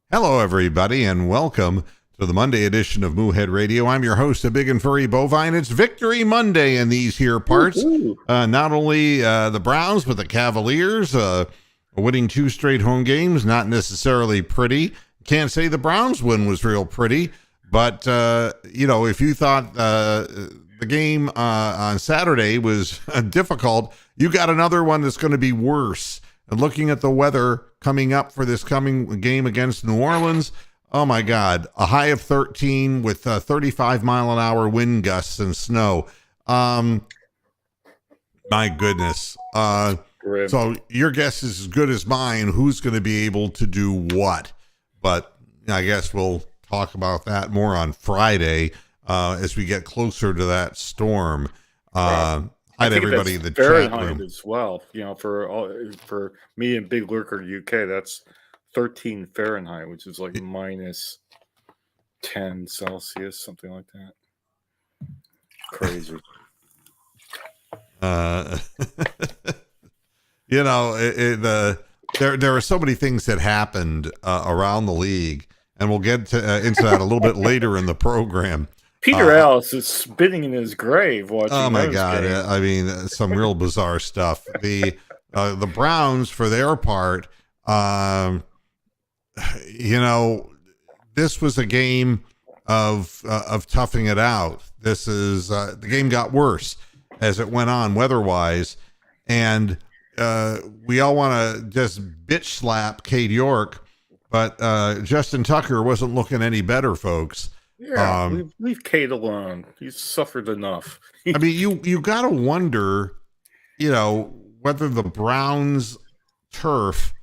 Hello, everybody, and welcome to the Monday edition of Moohead Radio. I'm your host, a big and furry bovine. It's Victory Monday in these here parts. Not only the Browns, but the Cavaliers winning 2 straight home games. Not necessarily pretty. Can't say the Browns win was real pretty, but, if you thought the game on Saturday was difficult, you got another one that's going to be worse. And looking at the weather coming up for this coming game against New Orleans, oh my God, a high of 13 with 35 mile an hour wind gusts and snow. My goodness. So your guess is as good as mine. Who's going to be able to do what? But I guess we'll talk about that more on Friday as we get closer to that storm. Hi to everybody in the chat room as well. For me and Big Lurker UK, that's 13 Fahrenheit, which is like minus 10 Celsius, something like that. Crazy. There are so many things that happened around the league, and we'll get into that a little bit later in the program. Peter Alice is spinning in his grave watching. Oh my God! I mean, some real bizarre stuff. The Browns, for their part, this was a game of toughing it out. This is the game got worse as it went on weather-wise, and we all want to just bitch slap Cade York, but Justin Tucker wasn't looking any better, folks. Yeah, leave Cade alone. He's suffered enough. I mean, you got to wonder, whether the Browns turf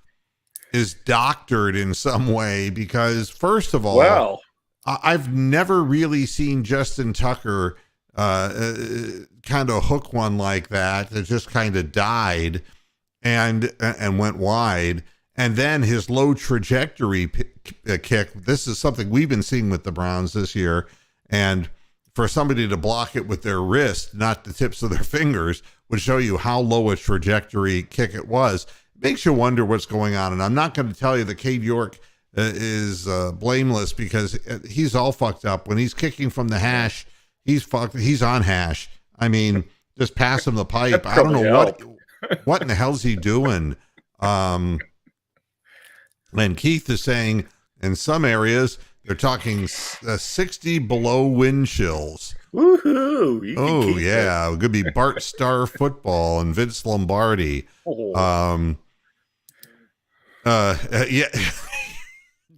is doctored in some way, because first of all, I've never really seen Justin Tucker kind of hook one like that. It just kind of died and went wide. And then his low trajectory kick, this is something we've been seeing with the Browns this year. And for somebody to block it with their wrist, not the tips of their fingers, would show you how low a trajectory kick it was. It makes you wonder what's going on. And I'm not going to tell you that Cade York is blameless, because he's all fucked up. When he's kicking from the hash, he's fucked. He's on hash. I mean, just pass him the pipe. I don't know what in the hell's he doing. And Keith is saying in some areas they're talking 60 below wind chills. Woohoo! Oh yeah, it could be Bart Starr football and Vince Lombardi. Yeah,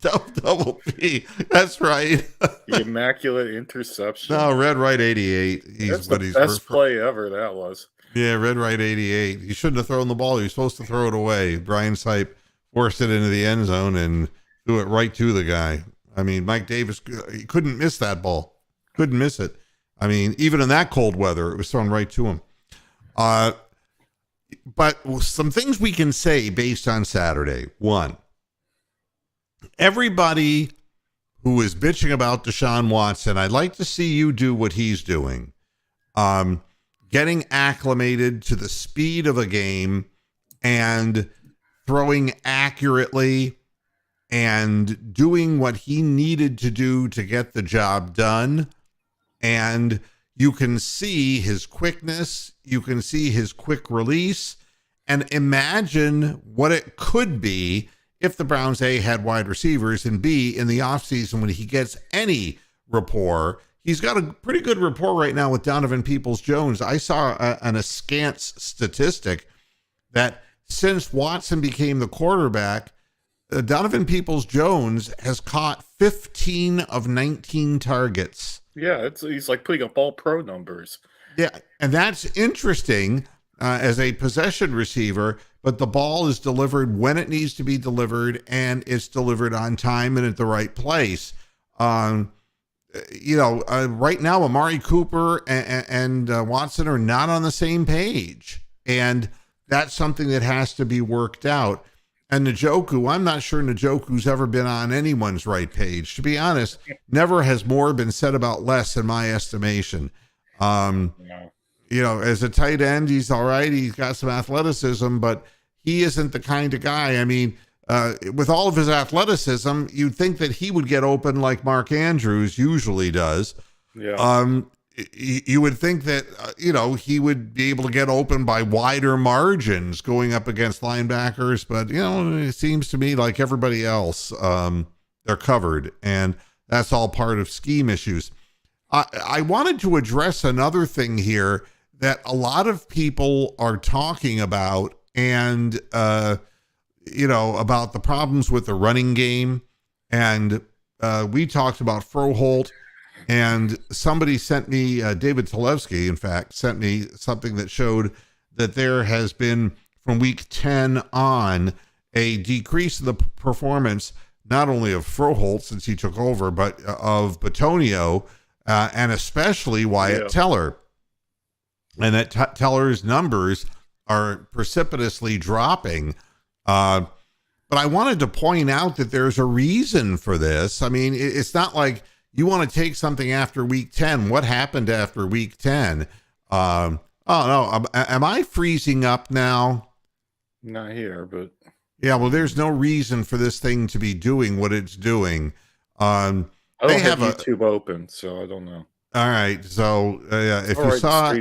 double P. That's right. The immaculate interception. No, Red Right 88. That's the best play ever. That was. Yeah, Red Right 88. He shouldn't have thrown the ball. He was supposed to throw it away. Brian Sipe forced it into the end zone and threw it right to the guy. I mean, Mike Davis, he couldn't miss that ball. Couldn't miss it. I mean, even in that cold weather, it was thrown right to him. But some things we can say based on Saturday. One, everybody who is bitching about Deshaun Watson, I'd like to see you do what he's doing. Getting acclimated to the speed of a game and throwing accurately and doing what he needed to do to get the job done. And you can see his quickness. You can see his quick release, and imagine what it could be if the Browns, A, had wide receivers, and B, in the offseason when he gets any rapport. He's got a pretty good rapport right now with Donovan Peoples-Jones. I saw an askance statistic that since Watson became the quarterback, Donovan Peoples-Jones has caught 15 of 19 targets. Yeah, he's like putting up all pro numbers. Yeah, and that's interesting as a possession receiver, but the ball is delivered when it needs to be delivered, and it's delivered on time and at the right place. Right now, Amari Cooper and Watson are not on the same page, and that's something that has to be worked out. And Njoku, I'm not sure Njoku's ever been on anyone's right page. To be honest, never has more been said about less in my estimation. As a tight end, he's all right. He's got some athleticism, but he isn't the kind of guy. I mean, with all of his athleticism, you'd think that he would get open like Mark Andrews usually does. Yeah. You would think that, he would be able to get open by wider margins going up against linebackers. But, it seems to me like everybody else, they're covered. And that's all part of scheme issues. I wanted to address another thing here that a lot of people are talking about, and, about the problems with the running game. And we talked about Froholt. And somebody sent me, David Talevsky, in fact, sent me something that showed that there has been, from week 10 on, a decrease in the performance, not only of Froholt since he took over, but of Bitonio, and especially Wyatt Teller. And that Teller's numbers are precipitously dropping. But I wanted to point out that there's a reason for this. I mean, it's not like you want to take something after week 10. What happened after week 10? Oh, no. Am I freezing up now? Not here, but... Yeah, well, there's no reason for this thing to be doing what it's doing. I don't have YouTube open, so I don't know. All right. So if you saw,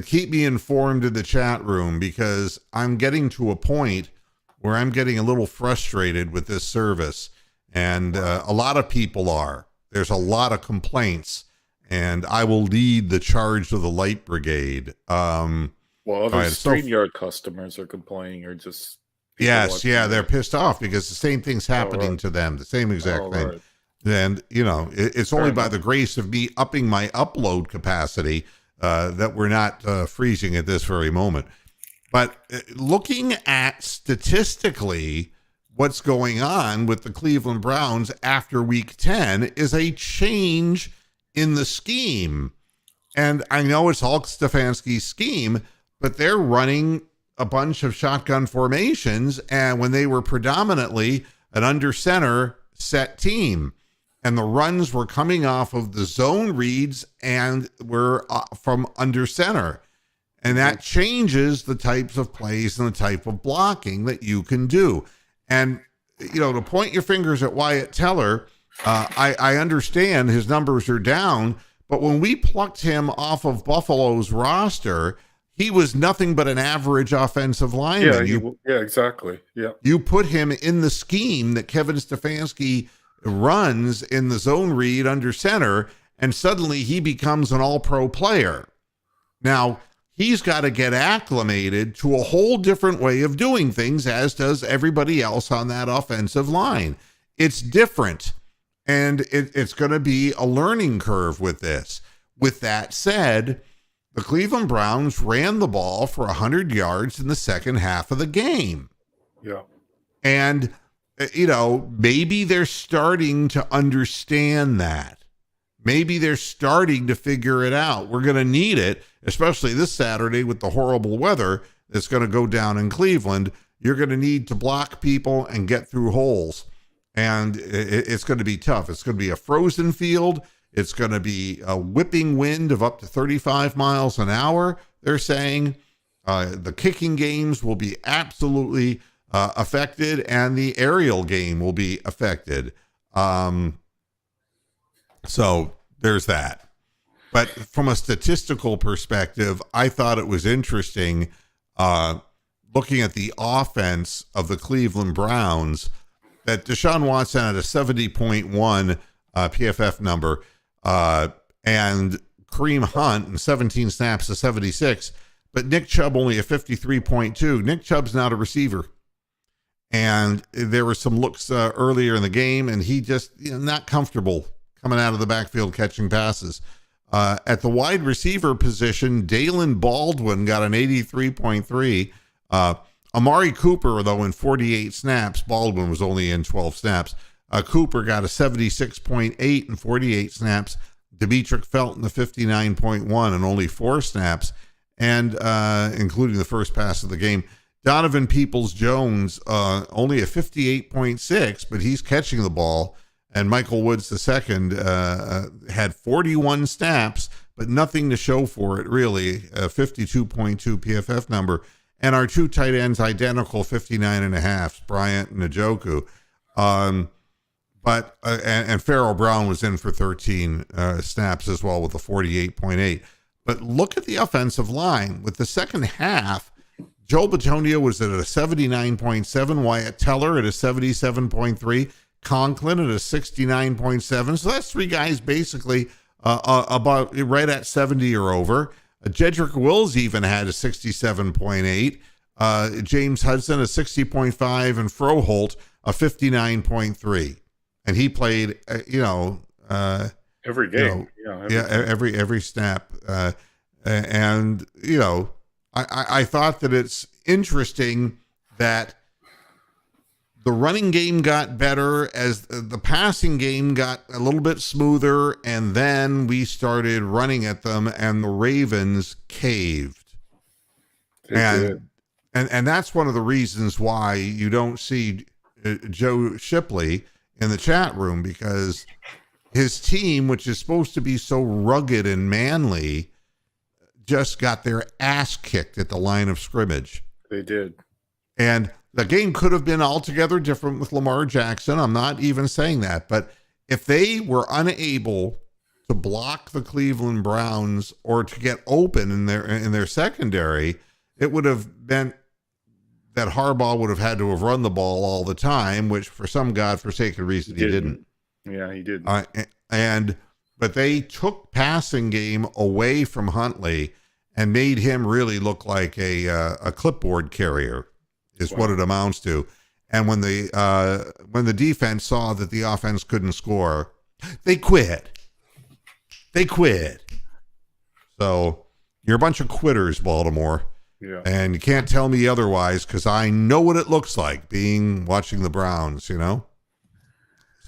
keep me informed in the chat room, because I'm getting to a point where I'm getting a little frustrated with this service. And a lot of people are. There's a lot of complaints, and I will lead the charge of the Light Brigade. Other StreamYard customers are complaining, or just... Yes, they're pissed off because the same thing's happening to them, the same exact thing. Right. And, it's only by the grace of me upping my upload capacity that we're not freezing at this very moment. But looking at statistically what's going on with the Cleveland Browns after week 10 is a change in the scheme. And I know it's all Stefanski's scheme, but they're running a bunch of shotgun formations, and when they were predominantly an under center set team, and the runs were coming off of the zone reads and were from under center. And that changes the types of plays and the type of blocking that you can do. And, to point your fingers at Wyatt Teller, I understand his numbers are down, but when we plucked him off of Buffalo's roster, he was nothing but an average offensive lineman. Yeah, exactly. Yeah. You put him in the scheme that Kevin Stefanski runs in the zone read under center, and suddenly he becomes an all-pro player. Now, he's got to get acclimated to a whole different way of doing things, as does everybody else on that offensive line. It's different, and it's going to be a learning curve with this. With that said, the Cleveland Browns ran the ball for 100 yards in the second half of the game. Yeah. And, maybe they're starting to understand that. Maybe they're starting to figure it out. We're going to need it, especially this Saturday with the horrible weather that's going to go down in Cleveland. You're going to need to block people and get through holes. And it's going to be tough. It's going to be a frozen field. It's going to be a whipping wind of up to 35 miles an hour, they're saying. The kicking games will be absolutely affected, and the aerial game will be affected. So there's that. But from a statistical perspective, I thought it was interesting looking at the offense of the Cleveland Browns that Deshaun Watson had a 70.1 PFF number, and Kareem Hunt in 17 snaps to 76, but Nick Chubb only a 53.2. Nick Chubb's not a receiver. And there were some looks earlier in the game, and he just not comfortable coming out of the backfield catching passes. At the wide receiver position, Dalen Baldwin got an 83.3. Amari Cooper, though, in 48 snaps, Baldwin was only in 12 snaps. Cooper got a 76.8 in 48 snaps. Demetric Felton, the 59.1 in only 4 snaps, and including the first pass of the game. Donovan Peoples-Jones, only a 58.6, but he's catching the ball. And Michael Woods II had 41 snaps, but nothing to show for it, really. A 52.2 PFF number. and our two tight ends identical, 59.5, Bryant and Njoku. But Pharaoh Brown was in for 13 snaps as well with a 48.8. But look at the offensive line. With the second half, Joe Bitonio was at a 79.7, Wyatt Teller at a 77.3, Conklin at a 69.7. So that's three guys basically about right at 70 or over. Jedrick Wills even had a 67.8. James Hudson a 60.5, and Froholt a 59.3. And he played, every game. Every snap. And, I thought that it's interesting that the running game got better as the passing game got a little bit smoother, and then we started running at them, and the Ravens caved. And that's one of the reasons why you don't see Joe Shipley in the chat room, because his team, which is supposed to be so rugged and manly, just got their ass kicked at the line of scrimmage. They did. And the game could have been altogether different with Lamar Jackson. I'm not even saying that. But if they were unable to block the Cleveland Browns or to get open in their secondary, it would have meant that Harbaugh would have had to have run the ball all the time, which for some godforsaken reason he didn't. Yeah, he did. But they took passing game away from Huntley and made him really look like a clipboard carrier, is what it amounts to. And when the defense saw that the offense couldn't score, they quit. So you're a bunch of quitters, Baltimore. Yeah. And you can't tell me otherwise, because I know what it looks like watching the Browns,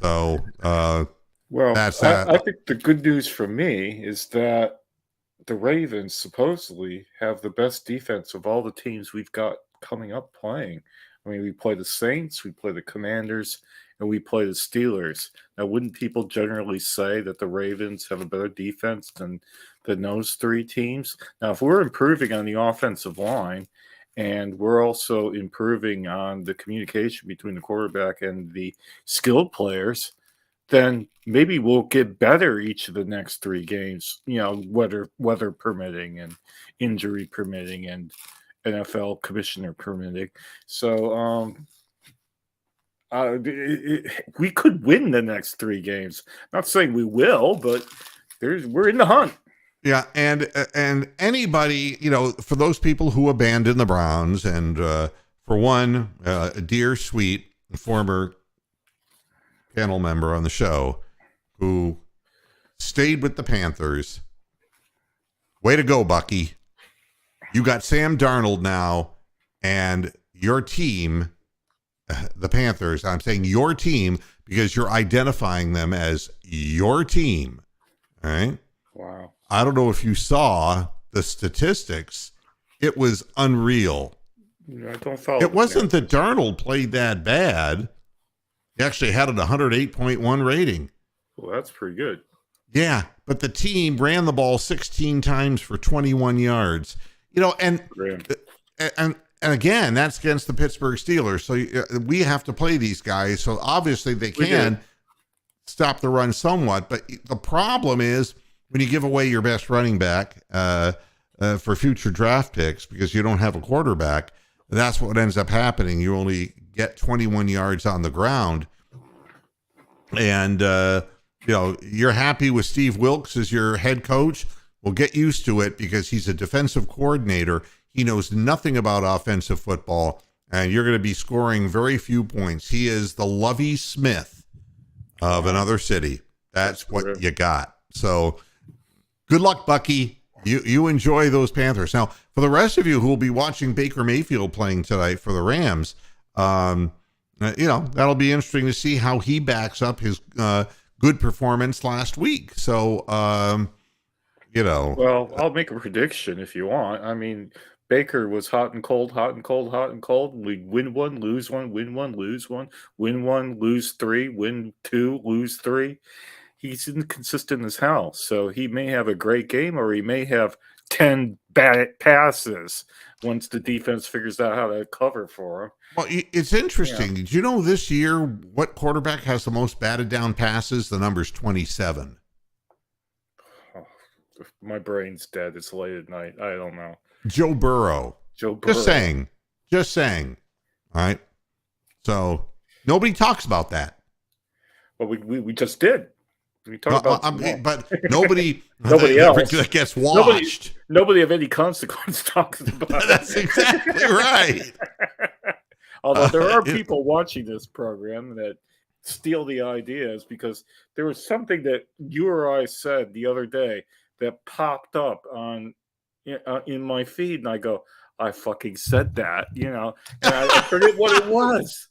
So, that's that. I think the good news for me is that the Ravens supposedly have the best defense of all the teams we've got coming up playing. I mean, we play the Saints, we play the Commanders, and we play the Steelers. Now, wouldn't people generally say that the Ravens have a better defense than those three teams? Now, if we're improving on the offensive line, and we're also improving on the communication between the quarterback and the skilled players, then maybe we'll get better each of the next three games, weather permitting and injury permitting and NFL commissioner permitting. So we could win the next three games. Not saying we will, but we're in the hunt. Yeah, and anybody, for those people who abandon the Browns, and for one, a dear, sweet former panel member on the show who stayed with the Panthers, way to go, Bucky. You got Sam Darnold now, and your team, the Panthers, I'm saying your team because you're identifying them as your team. All right? Wow. I don't know if you saw the statistics. It was unreal. I don't follow. It wasn't that Darnold played that bad. He actually had a 108.1 rating. Well, that's pretty good. Yeah, but the team ran the ball 16 times for 21 yards. And again, that's against the Pittsburgh Steelers. So we have to play these guys. So obviously they can stop the run somewhat. But the problem is when you give away your best running back for future draft picks because you don't have a quarterback, that's what ends up happening. You only get 21 yards on the ground. And, you're happy with Steve Wilkes as your head coach. Well, get used to it because he's a defensive coordinator. He knows nothing about offensive football, and you're going to be scoring very few points. He is the Lovie Smith of another city. That's what you got. So good luck, Bucky. You enjoy those Panthers. Now, for the rest of you who will be watching Baker Mayfield playing tonight for the Rams, that'll be interesting to see how he backs up his good performance last week. So, Well, I'll make a prediction if you want. I mean, Baker was hot and cold, hot and cold, hot and cold. We win one, lose one, win one, lose one, win one, lose three, win two, lose three. He's inconsistent as hell. So he may have a great game or he may have 10 bad passes once the defense figures out how to cover for him. Well, it's interesting. Did you know this year what quarterback has the most batted down passes? The number's 27. Oh, my brain's dead. It's late at night. I don't know. Joe Burrow. Just saying. All right. So nobody talks about that. Well, we just did. We talked about, but nobody else that gets watched. Nobody of any consequence talks about. That's exactly right. Although there are people watching this program that steal the ideas, because there was something that you or I said the other day that popped up in my feed, and I go, I fucking said that, and I forget what it was.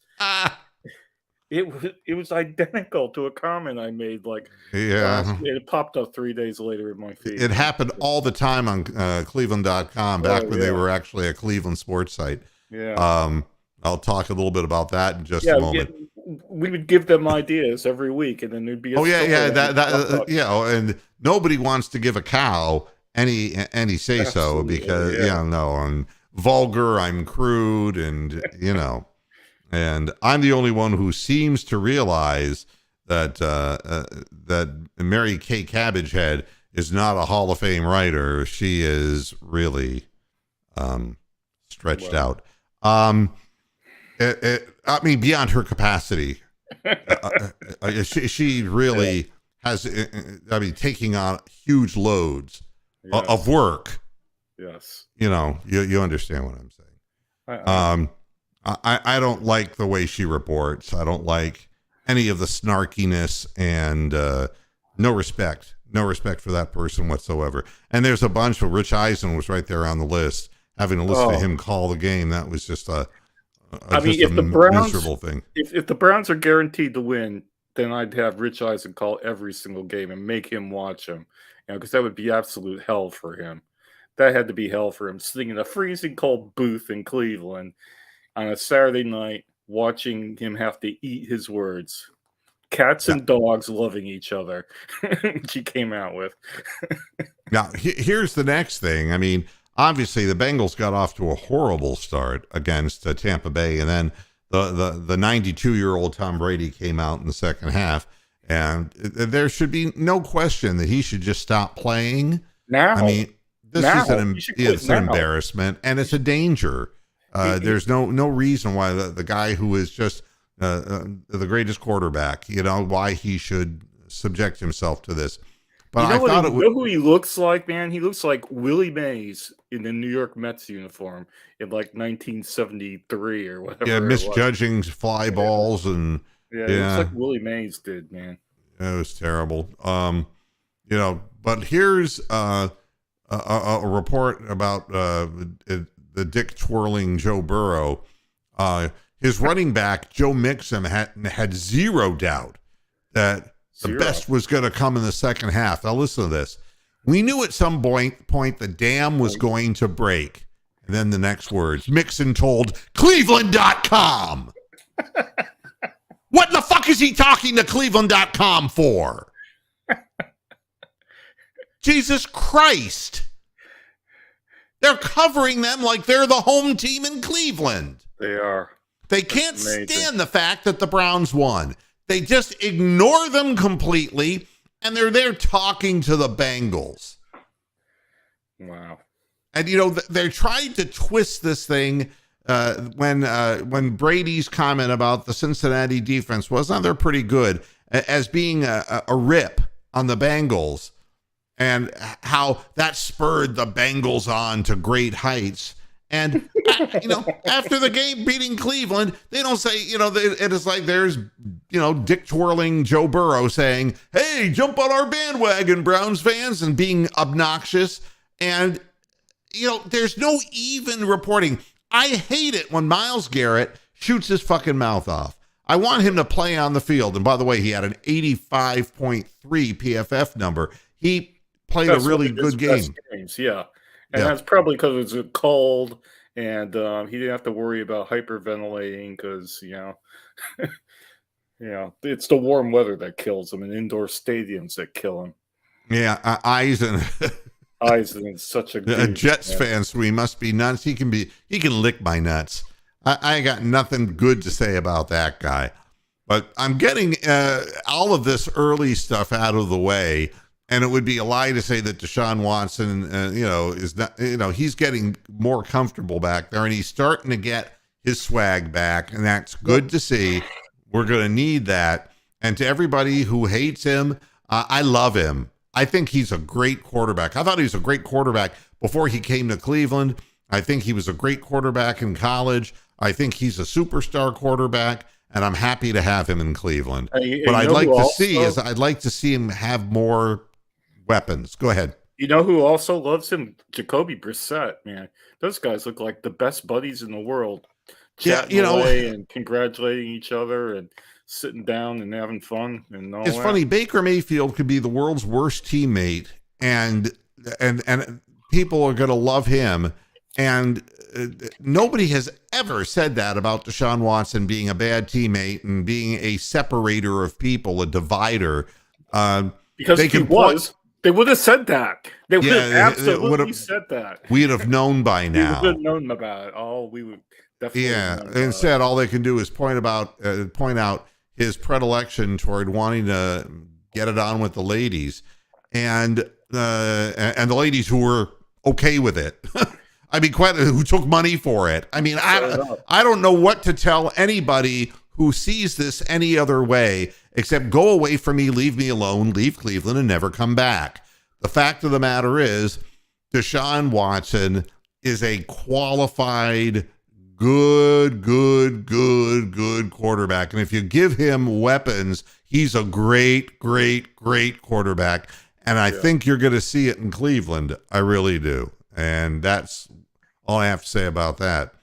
It was identical to a comment I made. It popped up 3 days later in my feed. It happened all the time on Cleveland.com back when they were actually a Cleveland sports site. Yeah. I'll talk a little bit about that in just a moment. We would give them ideas every week, and then there'd be and nobody wants to give a cow any say so, because I'm vulgar, I'm crude, and and I'm the only one who seems to realize that that Mary Kay Cabbagehead is not a Hall of Fame writer. She is really stretched out. Beyond her capacity. She really has. Taking on huge loads of work. Yes. You understand what I'm saying. I don't like the way she reports. I don't like any of the snarkiness, and no respect for that person whatsoever. And there's a bunch of Rich Eisen was right there on the list. Having to listen to him call the game, that was just if the Browns, miserable thing. If the Browns are guaranteed to win, then I'd have Rich Eisen call every single game and make him watch them, because that would be absolute hell for him. That had to be hell for him, sitting in a freezing cold booth in Cleveland on a Saturday night, watching him have to eat his words. Cats and dogs loving each other. She came out with. Now, here's the next thing. Obviously, the Bengals got off to a horrible start against Tampa Bay, and then the 92-year-old Tom Brady came out in the second half, and there should be no question that he should just stop playing. Now, this is an embarrassment, and it's a danger. There's no reason why the guy who is just the greatest quarterback, why he should subject himself to this. But I thought you know who he looks like, man? He looks like Willie Mays in the New York Mets uniform in 1973 or whatever. Yeah, misjudging fly balls and it looks like Willie Mays did, man. It was terrible. But here's a report about the dick twirling Joe Burrow. His running back Joe Mixon had zero doubt that the best was going to come in the second half. Now listen to this. We knew at some point the dam was going to break. And then the next words, Mixon told Cleveland.com. What the fuck is he talking to Cleveland.com for? Jesus Christ. They're covering them like they're the home team in Cleveland. They are. They can't stand the fact that the Browns won. They just ignore them completely, and they're there talking to the Bengals. Wow. And, they're trying to twist this thing when Brady's comment about the Cincinnati defense was, they're pretty good, as being a rip on the Bengals, and how that spurred the Bengals on to great heights. And, after the game beating Cleveland, they don't say, it is like there's, dick twirling Joe Burrow saying, hey, jump on our bandwagon, Browns fans, and being obnoxious. And, there's no even reporting. I hate it when Myles Garrett shoots his fucking mouth off. I want him to play on the field. And by the way, he had an 85.3 PFF number. He played a really good game. Yeah. And that's probably because it's cold, and he didn't have to worry about hyperventilating because, it's the warm weather that kills him and indoor stadiums that kill him. Yeah, Eisen Eisen's such a A Jets fan, so he must be nuts. He can lick my nuts. I got nothing good to say about that guy. But I'm getting all of this early stuff out of the way, and it would be a lie to say that Deshaun Watson, is not. He's getting more comfortable back there, and he's starting to get his swag back, and that's good to see. We're going to need that. And to everybody who hates him, I love him. I think he's a great quarterback. I thought he was a great quarterback before he came to Cleveland. I think he was a great quarterback in college. I think he's a superstar quarterback, and I'm happy to have him in Cleveland. What I'd like to see him have more weapons. Go ahead. You know who also loves him? Jacoby Brissett, man. Those guys look like the best buddies in the world. Chatting away and congratulating each other and sitting down and having fun and all. It's funny. Baker Mayfield could be the world's worst teammate, and people are going to love him. And nobody has ever said that about Deshaun Watson being a bad teammate and being a separator of people, a divider. Because if he was, they would have said that. They would have absolutely said that. We'd have known by now. We would have known about it. Oh, we would definitely. Yeah. Instead, all they can do is point out his predilection toward wanting to get it on with the ladies, and the ladies who were okay with it. I mean, who took money for it. I mean, I don't know what to tell anybody who sees this any other way except go away from me, leave me alone, leave Cleveland, and never come back. The fact of the matter is, Deshaun Watson is a qualified, good quarterback. And if you give him weapons, he's a great quarterback. And I think you're going to see it in Cleveland. I really do. And that's all I have to say about that.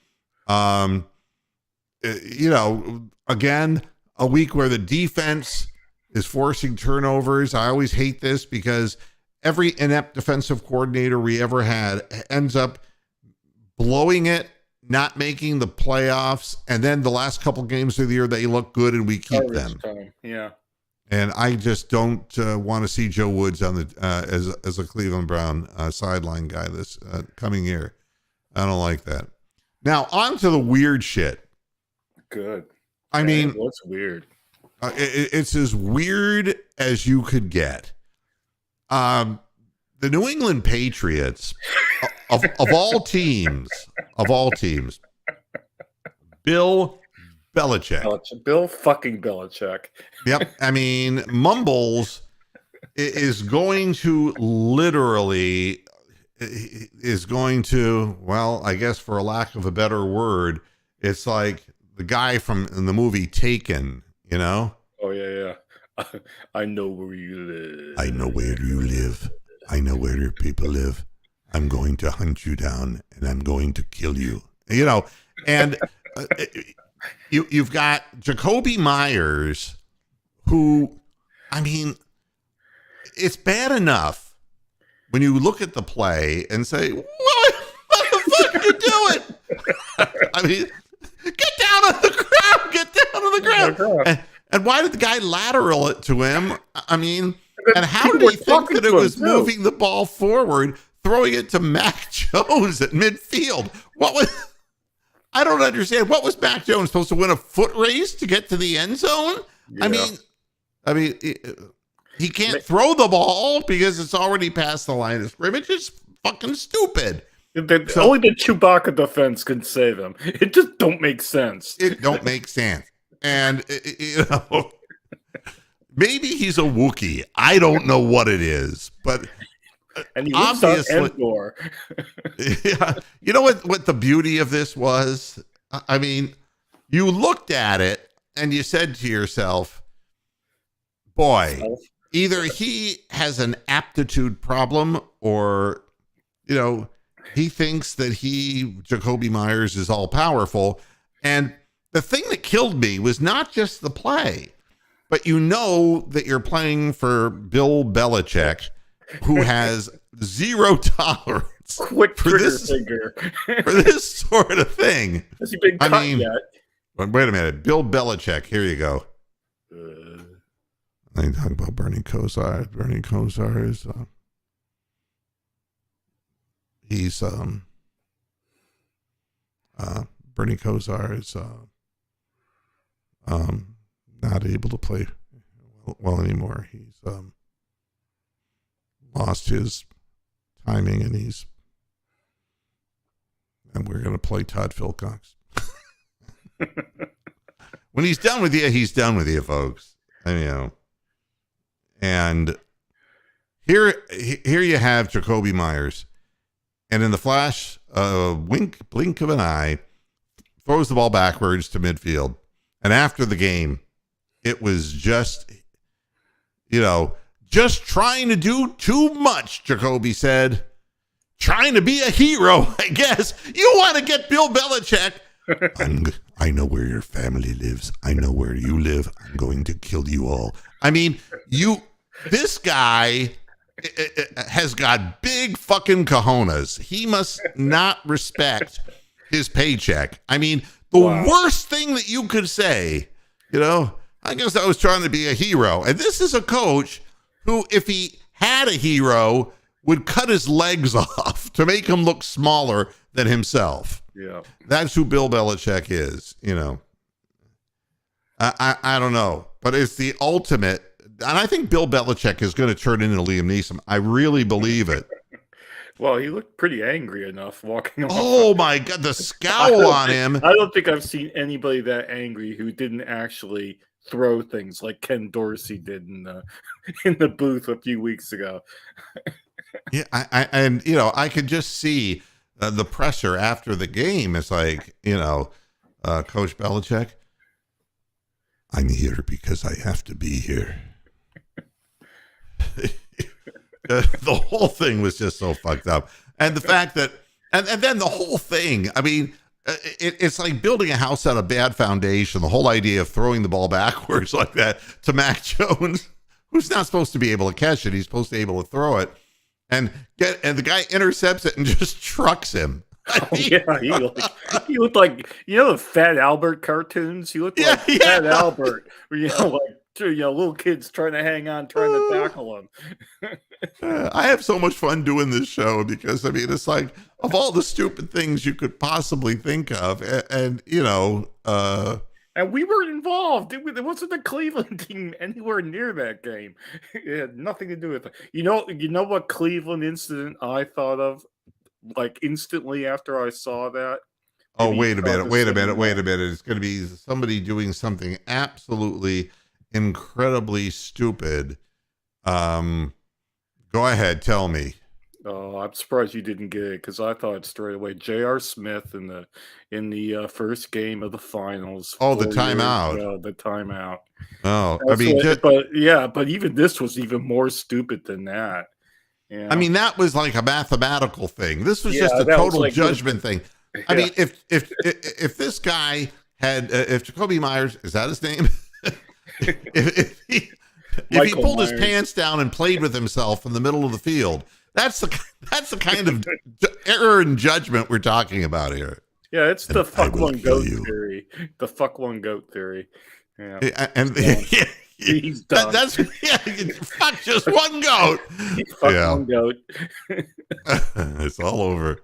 Again, a week where the defense is forcing turnovers. I always hate this because every inept defensive coordinator we ever had ends up blowing it, not making the playoffs, and then the last couple games of the year they look good and we keep them. Yeah. And I just don't want to see Joe Woods on the as a Cleveland Brown sideline guy this coming year. I don't like that. Now on to the weird shit. Good. I mean, what's weird? It's as weird as you could get. The New England Patriots, of all teams, Bill Belichick. Bill fucking Belichick. Yep. I mean, Mumbles is going to well, I guess for a lack of a better word, it's like the guy from in the movie Taken, you know? Oh, yeah. I know where you live. I know where you live. I know where your people live. I'm going to hunt you down and I'm going to kill you. You know, and you've got Jacoby Myers, who, I mean, it's bad enough when you look at the play and say, what the fuck are you doing? I mean, get down on the ground. And why did the guy lateral it to him? I mean, and how did he think that it was moving the ball forward, throwing it to Mac Jones at midfield? I don't understand. What was Mac Jones supposed to win, a foot race to get to the end zone? Yeah. I mean, he can't throw the ball because it's already past the line of scrimmage. It's fucking stupid. Only the Chewbacca defense can save him. It just don't make sense. It don't make sense. And, maybe he's a Wookiee. I don't know what it is, but and he obviously, yeah. You know what the beauty of this was? I mean, you looked at it and you said to yourself, boy, either he has an aptitude problem or, he thinks that Jacoby Myers is all powerful. And the thing that killed me was not just the play, but that you're playing for Bill Belichick, who has zero tolerance for this sort of thing. Has he been cut yet? Wait a minute. Bill Belichick, here you go. I talk about Bernie Kosar. Bernie Kosar is he's Bernie Kosar is not able to play well anymore. He's lost his timing, and we're going to play Todd Philcox. When he's done with you, folks. And here you have Jakobi Meyers, and in the flash, blink of an eye, throws the ball backwards to midfield. And after the game, it was just trying to do too much, Jakobi said. Trying to be a hero, I guess. You want to get Bill Belichick. I know where your family lives. I know where you live. I'm going to kill you all. I mean, this guy has got big fucking cojones. He must not respect his paycheck. I mean, the worst thing that you could say, I guess I was trying to be a hero. And this is a coach who, if he had a hero, would cut his legs off to make him look smaller than himself. Yeah. That's who Bill Belichick is, I don't know, but it's the ultimate. And I think Bill Belichick is going to turn into Liam Neeson. I really believe it. Well, he looked pretty angry enough walking off. Oh, my God, the scowl on him. I don't think I've seen anybody that angry who didn't actually throw things like Ken Dorsey did in the booth a few weeks ago. Yeah, I could just see the presser after the game. It's like, Coach Belichick, I'm here because I have to be here. The whole thing was just so fucked up. And the fact that, and then the whole thing, I mean, it's like building a house on a bad foundation. The whole idea of throwing the ball backwards like that to Mac Jones, who's not supposed to be able to catch it. He's supposed to be able to throw it. And the guy intercepts it and just trucks him. Yeah, he looked like the Fat Albert cartoons. He looked like Fat Albert, little kids trying to hang on, trying to tackle him. I have so much fun doing this show because it's like, of all the stupid things you could possibly think of, and we were involved. It wasn't the Cleveland team anywhere near that game. It had nothing to do with it. You know what Cleveland incident I thought of, like, instantly after I saw that? Oh, wait a minute. It's going to be somebody doing something absolutely incredibly stupid. Go ahead, tell me. Oh, I'm surprised you didn't get it, because I thought straight away J.R. Smith in the first game of the finals. Oh, the timeout. The timeout. Oh, but even this was even more stupid than that. Yeah. I mean, that was like a mathematical thing. This was just a total judgment thing. I mean, if this guy had, if Jakobi Meyers, is that his name? if he pulled his pants down and played with himself in the middle of the field, that's the kind of error in judgment we're talking about here. Yeah, it's the fuck one goat theory. The fuck one goat theory. Yeah, he's done. Fuck just one goat. One goat. It's all over.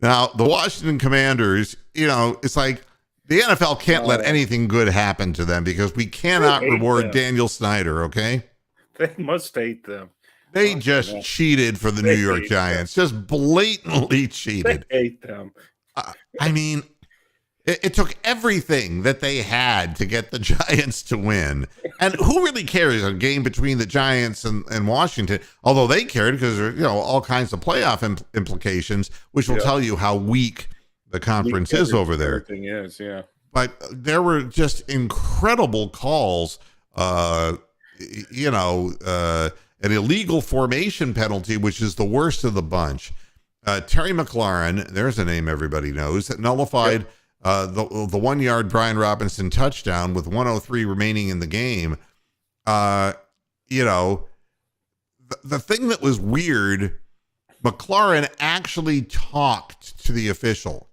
Now, the Washington Commanders, it's like the NFL can't let anything good happen to them because we cannot reward Daniel Snyder, okay? They must hate them. They just cheated for the New York Giants. Just blatantly cheated. They hate them. I mean, it took everything that they had to get the Giants to win. And who really cares a game between the Giants and Washington? Although they cared because there are, all kinds of playoff implications, which will tell you how weak the conference is over there. Everything is, yeah. But there were just incredible calls, an illegal formation penalty, which is the worst of the bunch. Terry McLaurin, there's a name everybody knows, that nullified the 1 yard Brian Robinson touchdown with 1:03 remaining in the game. The thing that was weird, McLaurin actually talked to the official.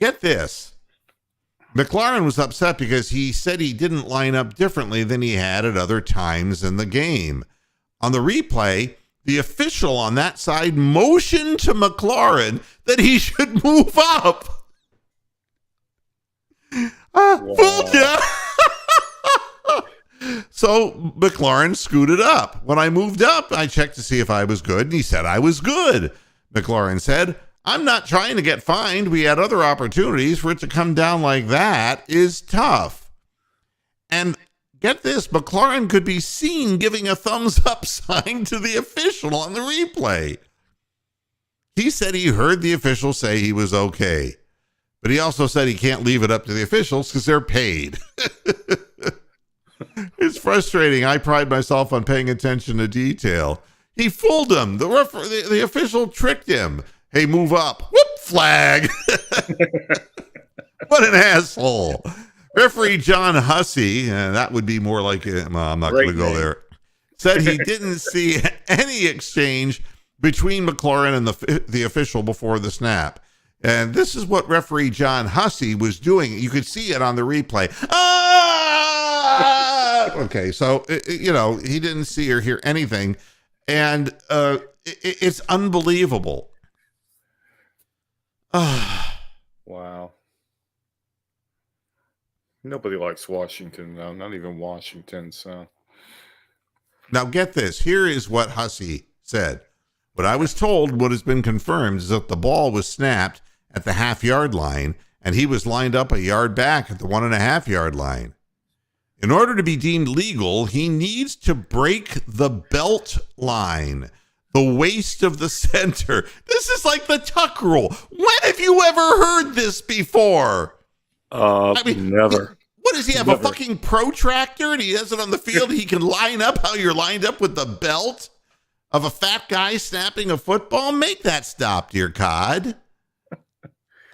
Get this. McLaurin was upset because he said he didn't line up differently than he had at other times in the game. On the replay, the official on that side motioned to McLaurin that he should move up. Fooled ya. So McLaurin scooted up. When I moved up, I checked to see if I was good, and he said I was good. McLaurin said, I'm not trying to get fined. We had other opportunities. For it to come down like that is tough. And get this, McLaurin could be seen giving a thumbs up sign to the official on the replay. He said he heard the official say he was okay. But he also said he can't leave it up to the officials because they're paid. It's frustrating. I pride myself on paying attention to detail. He fooled him. The official tricked him. Hey, move up. Whoop, flag. What an asshole. Referee John Hussey, that would be more like, I'm not going to go there, said he didn't see any exchange between McLaurin and the official before the snap. And this is what referee John Hussey was doing. You could see it on the replay. Okay, so, he didn't see or hear anything. And it's unbelievable. Wow. Nobody likes Washington, though. Not even Washington, so. Now, get this. Here is what Hussey said. What I was told, what has been confirmed, is that the ball was snapped at the half-yard line, and he was lined up a yard back at the 1.5-yard line. In order to be deemed legal, he needs to break the belt line, the waist of the center. This is like the tuck rule. When have you ever heard this before? Never. What does he have, never. A fucking protractor, and he has it on the field? He can line up how you're lined up with the belt of a fat guy snapping a football? Make that stop, dear Cod.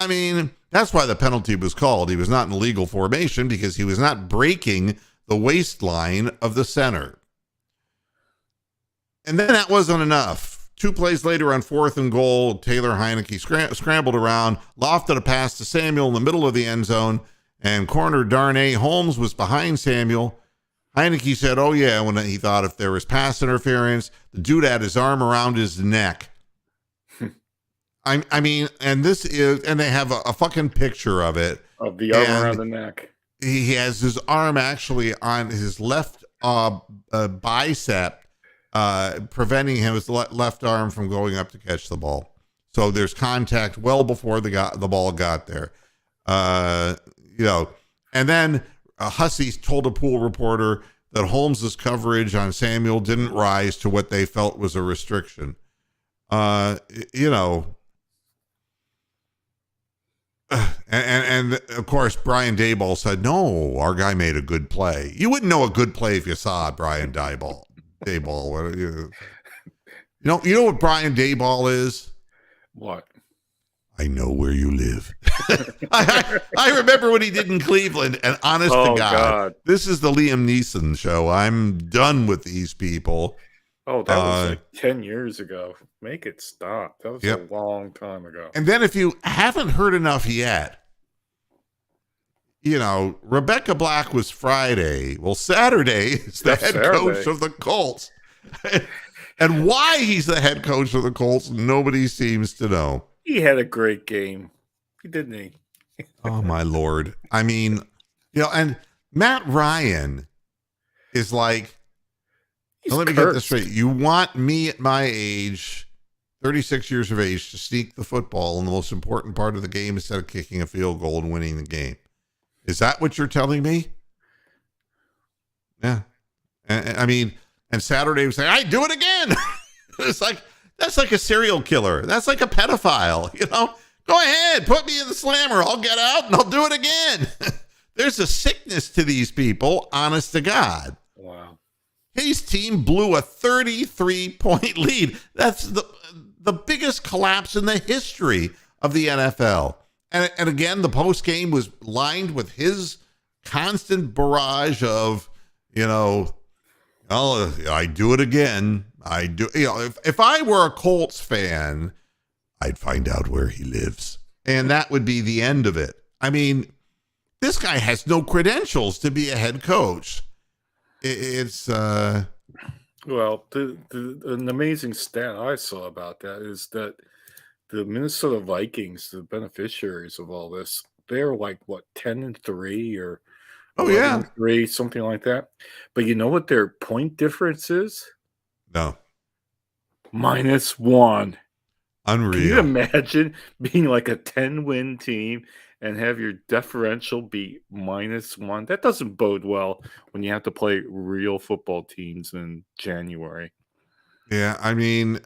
I mean, that's why the penalty was called. He was not in legal formation because he was not breaking the waistline of the center. And then that wasn't enough. 2 plays later on 4th and goal, Taylor Heinicke scrambled around, lofted a pass to Samuel in the middle of the end zone, and corner Darnay Holmes was behind Samuel. Heinicke said, oh yeah, when he thought if there was pass interference, the dude had his arm around his neck. I mean, and this is, and they have a fucking picture of it. Of the arm around the neck. He has his arm actually on his left bicep, preventing his left arm from going up to catch the ball. So there's contact well before the ball got there. And then Hussey told a pool reporter that Holmes's coverage on Samuel didn't rise to what they felt was a restriction. And of course, Brian Daboll said, no, our guy made a good play. You wouldn't know a good play if you saw Brian Daboll. You know what Brian Daboll is? What? I know where you live. I remember what he did in Cleveland, and honest to God, this is the Liam Neeson show. I'm done with these people. Oh, that was like 10 years ago. Make it stop. That was a long time ago. And then if you haven't heard enough yet, Rebecca Black was Friday. Well, Saturday is the head coach of the Colts. And why he's the head coach of the Colts, nobody seems to know. He had a great game, didn't he? Oh, my Lord. I mean, and Matt Ryan is like, let me get this straight. You want me at my age, 36 years of age, to sneak the football in the most important part of the game instead of kicking a field goal and winning the game. Is that what you're telling me? Yeah. And Saturday was like, I do it again. It's like, that's like a serial killer. That's like a pedophile, Go ahead, put me in the slammer. I'll get out and I'll do it again. There's a sickness to these people, honest to God. Wow. His team blew a 33-point lead. That's the biggest collapse in the history of the NFL. And again, the post game was lined with his constant barrage of, I do it again. I do. If I were a Colts fan, I'd find out where he lives, and that would be the end of it. I mean, this guy has no credentials to be a head coach. It's Well, an amazing stat I saw about that is that the Minnesota Vikings, the beneficiaries of all this, they're like what 10-3 or Oh yeah. 11-3, something like that. But you know what their point difference is? No. -1. Can you Unreal. imagine being like a 10-win team and have your differential be -1? That doesn't bode well when you have to play real football teams in January. Yeah, I mean,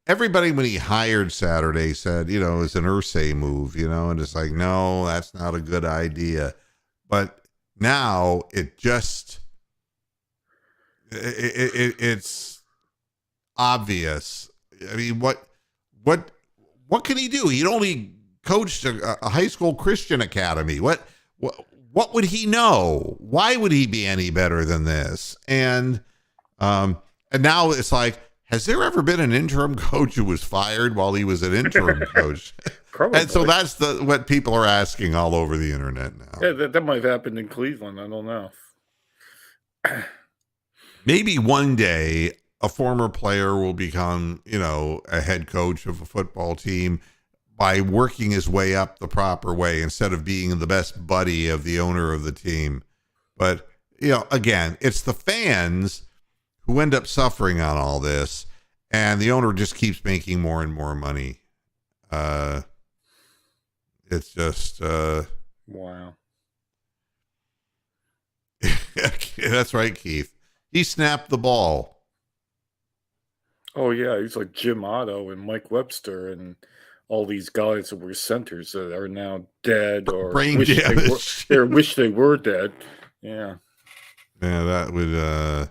everybody when he hired Saturday said, it's an Ursay move, and it's like, no, that's not a good idea. But now it's obvious. I mean, what can he do? He'd only coached a high school Christian academy. What would he know? Why would he be any better than this? And now it's like, has there ever been an interim coach who was fired while he was an interim coach? Probably. And so that's what people are asking all over the internet now. Yeah, that might have happened in Cleveland. I don't know. Maybe one day a former player will become, a head coach of a football team by working his way up the proper way instead of being the best buddy of the owner of the team. But, again, it's the fans who end up suffering on all this, and the owner just keeps making more and more money. It's just wow. That's right, Keith. He snapped the ball. Oh yeah, he's like Jim Otto and Mike Webster and all these guys that were centers that are now dead or Brain wish damage. wish they were dead. Yeah. Yeah, that would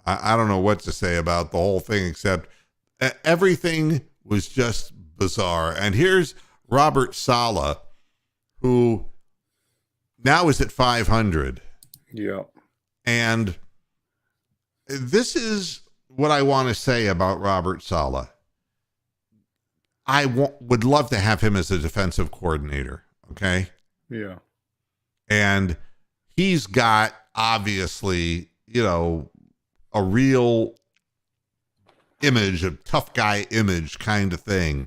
I don't know what to say about the whole thing except everything was just bizarre. And here's Robert Saleh, who now is at 500. Yeah. And this is what I want to say about Robert Saleh. I would love to have him as a defensive coordinator. Okay. Yeah. And he's got obviously, a real image, a tough guy image kind of thing.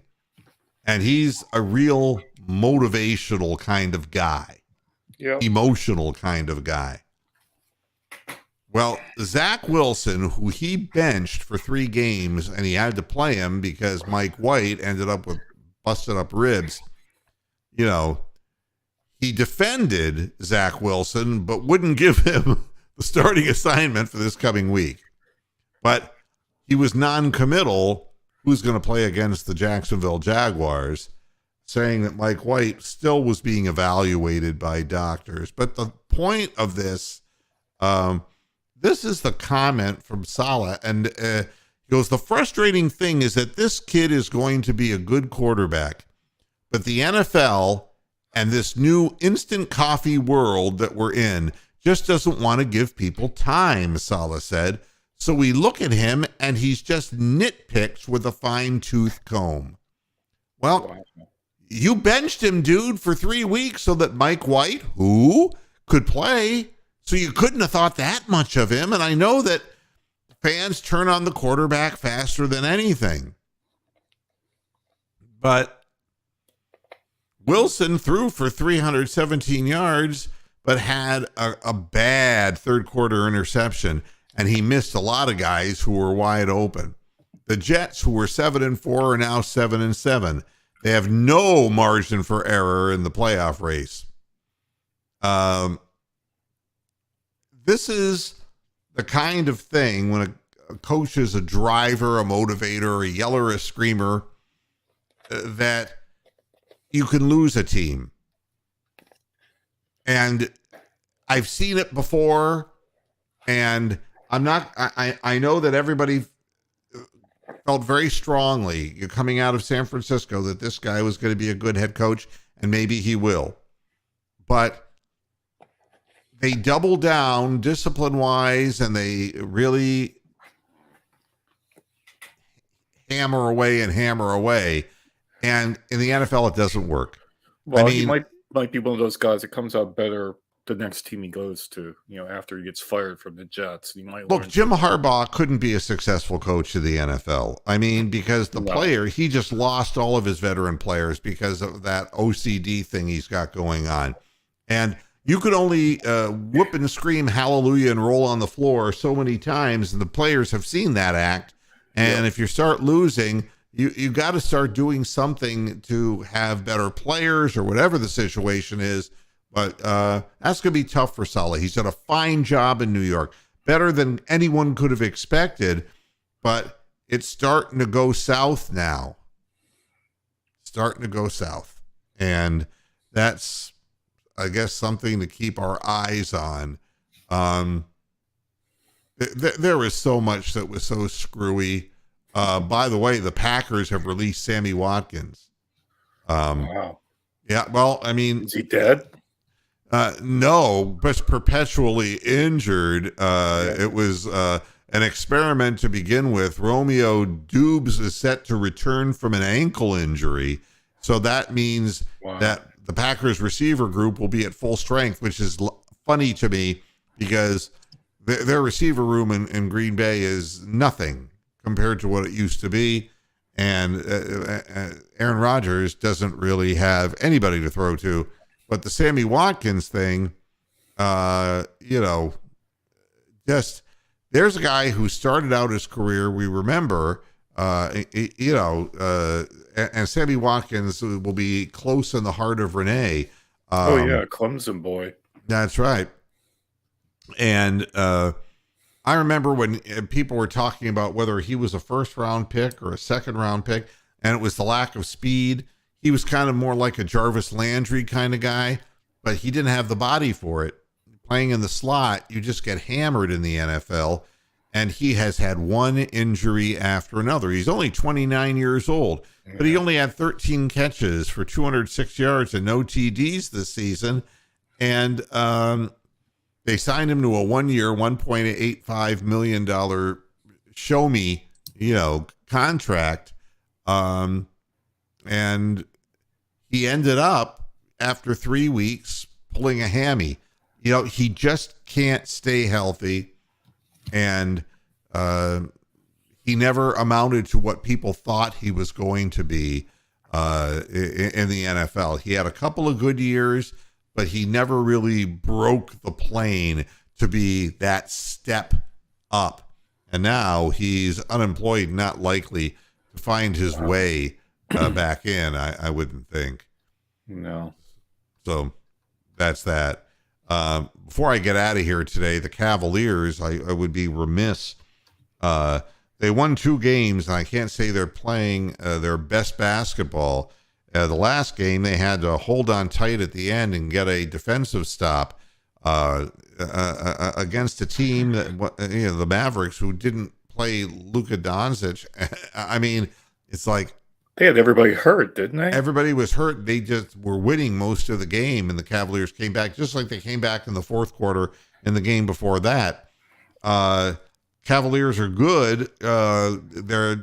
And he's a real motivational kind of guy. Yeah. Emotional kind of guy. Well, Zach Wilson, who he benched for 3 games, and he had to play him because Mike White ended up with busted up ribs, he defended Zach Wilson, but wouldn't give him the starting assignment for this coming week. But he was non-committal who's going to play against the Jacksonville Jaguars, saying that Mike White still was being evaluated by doctors. But the point of this, this is the comment from Saleh, and he goes, the frustrating thing is that this kid is going to be a good quarterback, but the NFL and this new instant coffee world that we're in just doesn't want to give people time, Saleh said. So we look at him and he's just nitpicks with a fine-tooth comb. Well, you benched him, dude, for 3 weeks so that Mike White, who could play, so you couldn't have thought that much of him. And I know that fans turn on the quarterback faster than anything. But Wilson threw for 317 yards, but had a bad third quarter interception, and he missed a lot of guys who were wide open. The Jets, who were 7-4, are now 7-7. They have no margin for error in the playoff race. This is the kind of thing when a coach is a driver, a motivator, a yeller, a screamer, that you can lose a team. And I've seen it before, and I know that everybody felt very strongly coming out of San Francisco that this guy was going to be a good head coach, and maybe he will. But they double down discipline-wise, and they really hammer away. And in the NFL, it doesn't work. Well, he might be one of those guys that comes out better the next team he goes to, after he gets fired from the Jets. He might look, Jim Harbaugh couldn't be a successful coach of the NFL. I mean, because he just lost all of his veteran players because of that OCD thing he's got going on. And you could only whoop and scream hallelujah and roll on the floor so many times, and the players have seen that act. And if you start losing, you got to start doing something to have better players or whatever the situation is. But that's going to be tough for Saleh. He's done a fine job in New York, better than anyone could have expected, but it's starting to go south now. And that's, I guess, something to keep our eyes on. There was so much that was so screwy. By the way, the Packers have released Sammy Watkins. Wow. Yeah, well, I mean... Is he dead? No, but perpetually injured. It was an experiment to begin with. Romeo Dubes is set to return from an ankle injury. So that means that the Packers receiver group will be at full strength, which is funny to me because their receiver room in Green Bay is nothing compared to what it used to be. And Aaron Rodgers doesn't really have anybody to throw to. But the Sammy Watkins thing, just there's a guy who started out his career, we remember, and Sammy Watkins will be close in the heart of Renee. Clemson boy. That's right. And I remember when people were talking about whether he was a first-round pick or a second-round pick, and it was the lack of speed. He was kind of more like a Jarvis Landry kind of guy, but he didn't have the body for it. Playing in the slot, you just get hammered in the NFL, and he has had one injury after another. He's only 29 years old, but he only had 13 catches for 206 yards and no TDs this season, and they signed him to a one-year, $1.85 million show-me, contract, and he ended up, after 3 weeks, pulling a hammy. He just can't stay healthy, and he never amounted to what people thought he was going to be in the NFL. He had a couple of good years, but he never really broke the plane to be that step up. And now he's unemployed, not likely to find his way back in, I wouldn't think. No. So that's that. Before I get out of here today, the Cavaliers, I would be remiss. They won 2 games, and I can't say they're playing their best basketball. The last game, they had to hold on tight at the end and get a defensive stop against a team, the Mavericks, who didn't play Luka Doncic. I mean, it's like, they had everybody hurt, didn't they? Everybody was hurt. They just were winning most of the game, and the Cavaliers came back just like they came back in the fourth quarter in the game before that. Cavaliers are good. They're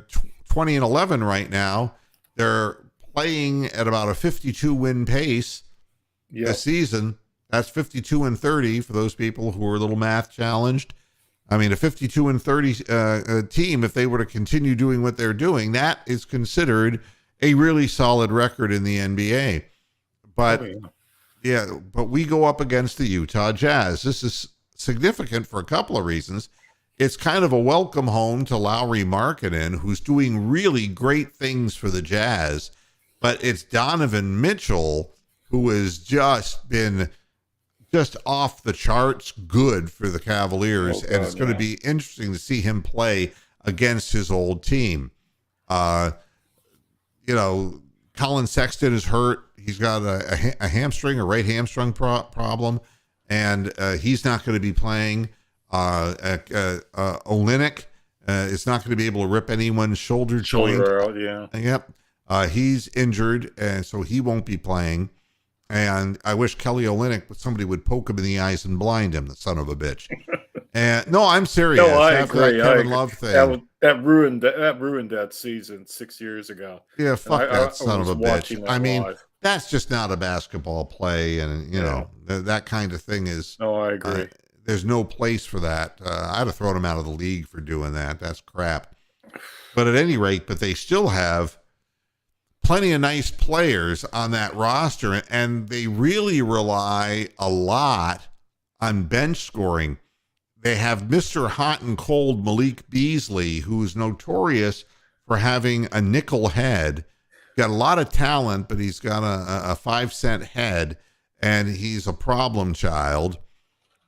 20-11 right now. They're playing at about a 52-win pace this season. That's 52-30 for those people who are a little math challenged. I mean, a 52-30 team, if they were to continue doing what they're doing, that is considered a really solid record in the NBA. But but we go up against the Utah Jazz. This is significant for a couple of reasons. It's kind of a welcome home to Lauri Markkanen, who's doing really great things for the Jazz. But it's Donovan Mitchell, who has just been off the charts good for the Cavaliers, and it's going to be interesting to see him play against his old team. Colin Sexton is hurt. He's got a hamstring, a right hamstring problem, and he's not going to be playing. Olynyk is not going to be able to rip anyone's shoulder joint. Out, yeah. Yep. He's injured, and so he won't be playing. And I wish Kelly Olynyk, somebody would poke him in the eyes and blind him, the son of a bitch. And no, I'm serious. No, I After agree. that Kevin Love thing, that ruined that season 6 years ago. yeah, fuck that son of a bitch. I mean, live. that's just not a basketball play, and that kind of thing is. No, I agree. There's no place for that. I'd have thrown him out of the league for doing that. That's crap. But at any rate, they still have plenty of nice players on that roster, and they really rely a lot on bench scoring. They have Mr. Hot and Cold Malik Beasley, who is notorious for having a nickel head. Got a lot of talent, but he's got a 5-cent head, and he's a problem child.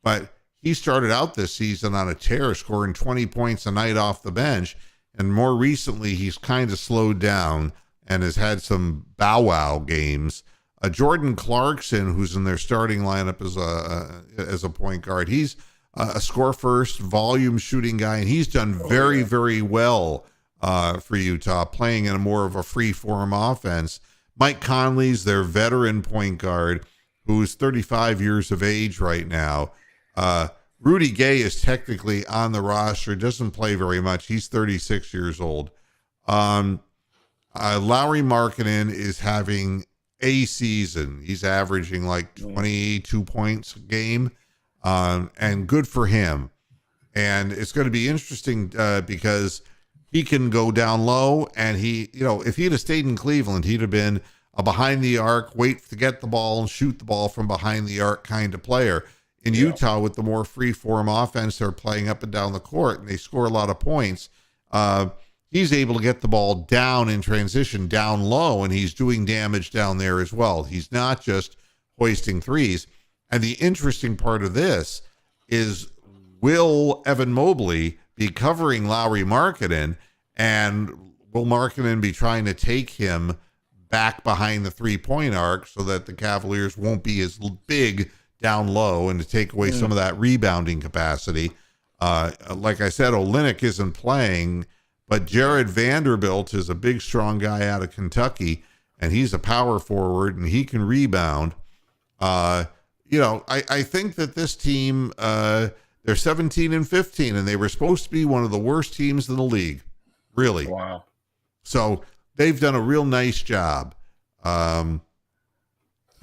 But he started out this season on a tear, scoring 20 points a night off the bench. And more recently, he's kind of slowed down and has had some bow wow games. Jordan Clarkson, who's in their starting lineup as a point guard, he's a score first volume shooting guy, and he's done very, very well for Utah, playing in a more of a free form offense. Mike Conley's their veteran point guard, who's 35 years of age right now. Rudy Gay is technically on the roster, doesn't play very much. He's 36 years old. Lauri Markkanen is having a season. He's averaging like 22 points a game, and good for him. And it's going to be interesting because he can go down low, and if he'd have stayed in Cleveland, he'd have been a behind the arc, wait to get the ball and shoot the ball from behind the arc kind of player. In Utah, with the more free-form offense, they're playing up and down the court, and they score a lot of points. He's able to get the ball down in transition, down low, and he's doing damage down there as well. He's not just hoisting threes. And the interesting part of this is, will Evan Mobley be covering Lauri Markkanen, and will Markkanen be trying to take him back behind the three-point arc so that the Cavaliers won't be as big down low and to take away some of that rebounding capacity? Like I said, Olynyk isn't playing, but Jared Vanderbilt is a big, strong guy out of Kentucky, and he's a power forward, and he can rebound. I think that this team, they're 17-15, and they were supposed to be one of the worst teams in the league, really. Wow. So they've done a real nice job. And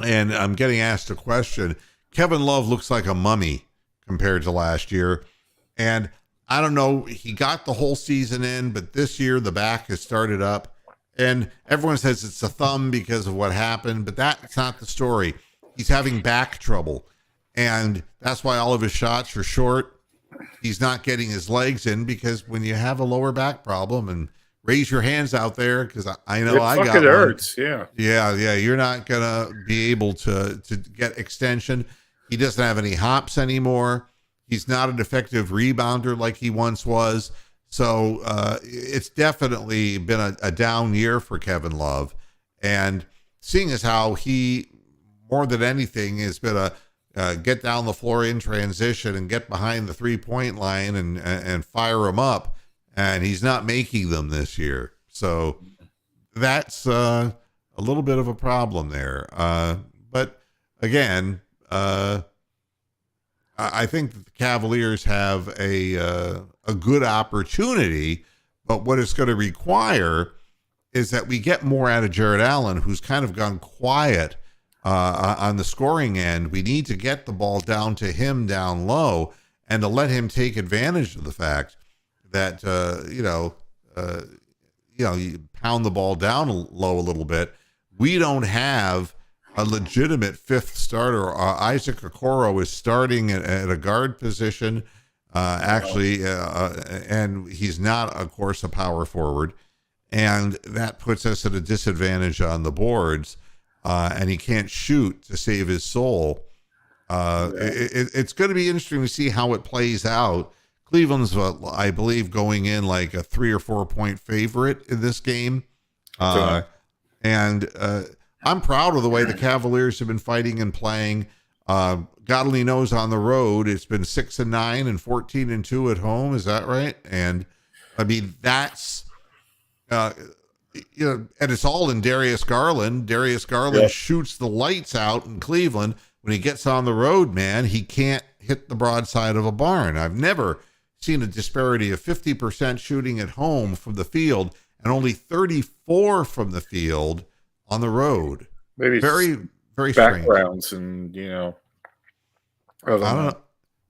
I'm getting asked a question. Kevin Love looks like a mummy compared to last year. And I don't know, he got the whole season in, but this year the back has started up. And everyone says it's a thumb because of what happened, but that's not the story. He's having back trouble. And that's why all of his shots are short. He's not getting his legs in, because when you have a lower back problem, and raise your hands out there, because I know I got one. It hurts, yeah. Yeah. You're not going to be able to get extension. He doesn't have any hops anymore. He's not an effective rebounder like he once was. So it's definitely been a down year for Kevin Love. And seeing as how he, more than anything, has been a get down the floor in transition and get behind the 3-point line and fire him up. And he's not making them this year. So that's a little bit of a problem there. But again, I think that the Cavaliers have a good opportunity, but what it's going to require is that we get more out of Jarrett Allen, who's kind of gone quiet on the scoring end. We need to get the ball down to him down low, and to let him take advantage of the fact that you pound the ball down low a little bit. We don't have a legitimate fifth starter. Isaac Okoro is starting at a guard position, and he's not, of course, a power forward, and that puts us at a disadvantage on the boards. And he can't shoot to save his soul. It's going to be interesting to see how it plays out. Cleveland's, I believe, going in like a 3 or 4 point favorite in this game. And I'm proud of the way the Cavaliers have been fighting and playing. God only knows on the road, it's been 6-9 and 14-2 at home. Is that right? And I mean, that's, and it's all in Darius Garland. Darius Garland shoots the lights out in Cleveland, when he gets on the road, man, he can't hit the broadside of a barn. I've never seen a disparity of 50% shooting at home from the field and only 34 from the field on the road. Maybe very, very backgrounds strange. And, I don't know.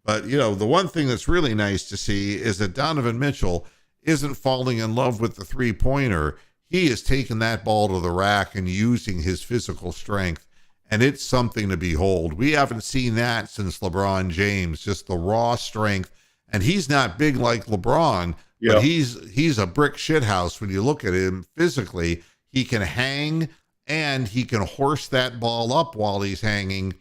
But, the one thing that's really nice to see is that Donovan Mitchell isn't falling in love with the three-pointer. He is taking that ball to the rack and using his physical strength, and it's something to behold. We haven't seen that since LeBron James, just the raw strength. And he's not big like LeBron, but he's a brick shithouse when you look at him physically. He can hang, and he can horse that ball up while he's hanging.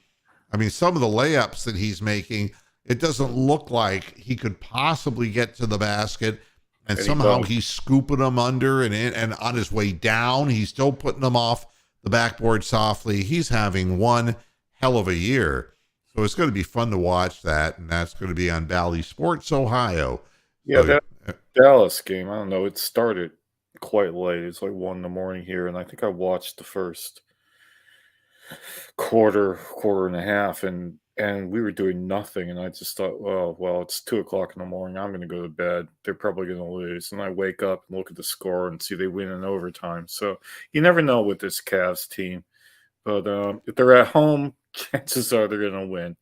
I mean, some of the layups that he's making, it doesn't look like he could possibly get to the basket, and somehow he's scooping them under and on his way down, he's still putting them off the backboard softly. He's having one hell of a year. So it's going to be fun to watch that, and that's going to be on Bally Sports Ohio. Yeah, that Dallas game, I don't know, it started quite late. It's like 1 a.m. here, and I think I watched the first quarter and a half, and we were doing nothing, and I just thought, well, it's 2:00 in the morning. I'm going to go to bed. They're probably going to lose. And I wake up and look at the score and see they win in overtime. So you never know with this Cavs team. But if they're at home, chances are they're going to win.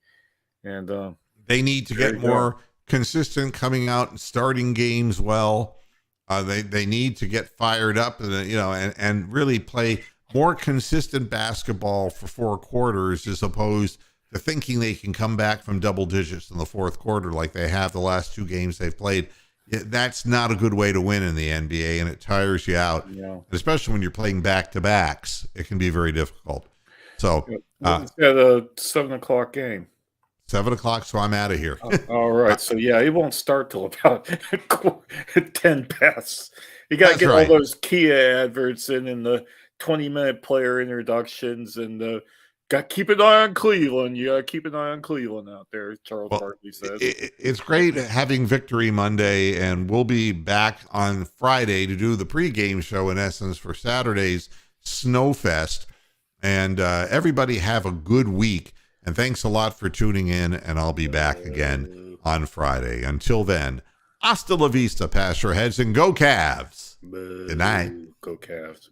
And they need to get more consistent coming out and starting games well. They need to get fired up and really play more consistent basketball for 4 quarters as opposed to thinking they can come back from double digits in the fourth quarter like they have the last 2 games they've played. That's not a good way to win in the NBA, and it tires you out, especially when you're playing back-to-backs. It can be very difficult. So it's at a 7:00 game. 7:00, so I'm out of here. All right. So, it won't start till about 10 past. You got to get all those Kia adverts in the 20-minute player introductions, and got to keep an eye on Cleveland. You got to keep an eye on Cleveland out there, Charles Barkley says. It's great having Victory Monday, and we'll be back on Friday to do the pregame show, in essence, for Saturday's Snowfest. And everybody have a good week. And thanks a lot for tuning in, and I'll be back again on Friday. Until then, hasta la vista, pass your heads, and go Cavs. Good night. Go Cavs.